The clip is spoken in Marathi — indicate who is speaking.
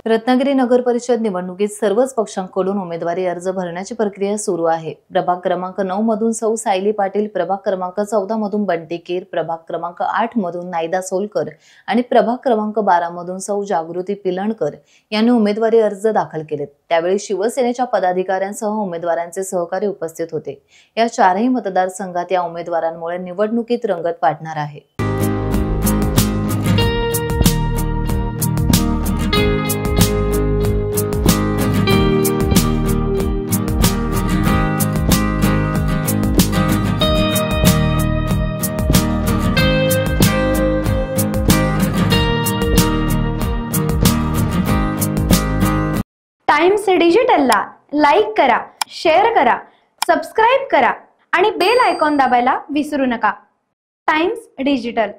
Speaker 1: रत्नागिरी नगर परिषद निवडणुकीत सर्वच पक्षांकडून उमेदवारी अर्ज भरण्याची प्रक्रिया सुरू आहे। प्रभाग क्रमांक 9 मधून सौ सायली पाटील, प्रभाग क्रमांक 14 मधून बंटी कीर, प्रभाग क्रमांक 8 मधून नायदा सोलकर आणि प्रभाग क्रमांक 12 मधून सौ जागृती पिलणकर यांनी उमेदवारी अर्ज दाखल केलेत। त्यावेळी शिवसेनेच्या पदाधिकाऱ्यांसह उमेदवारांचे सहकारी उपस्थित होते। या चारही मतदारसंघात या उमेदवारांमुळे निवडणुकीत रंगत वाढणार आहे।
Speaker 2: टाइम्स डिजिटलला लाईक करा, शेअर करा, सबस्क्राइब करा आणि बेल आयकॉन दाबायला विसरू नका। Times digital.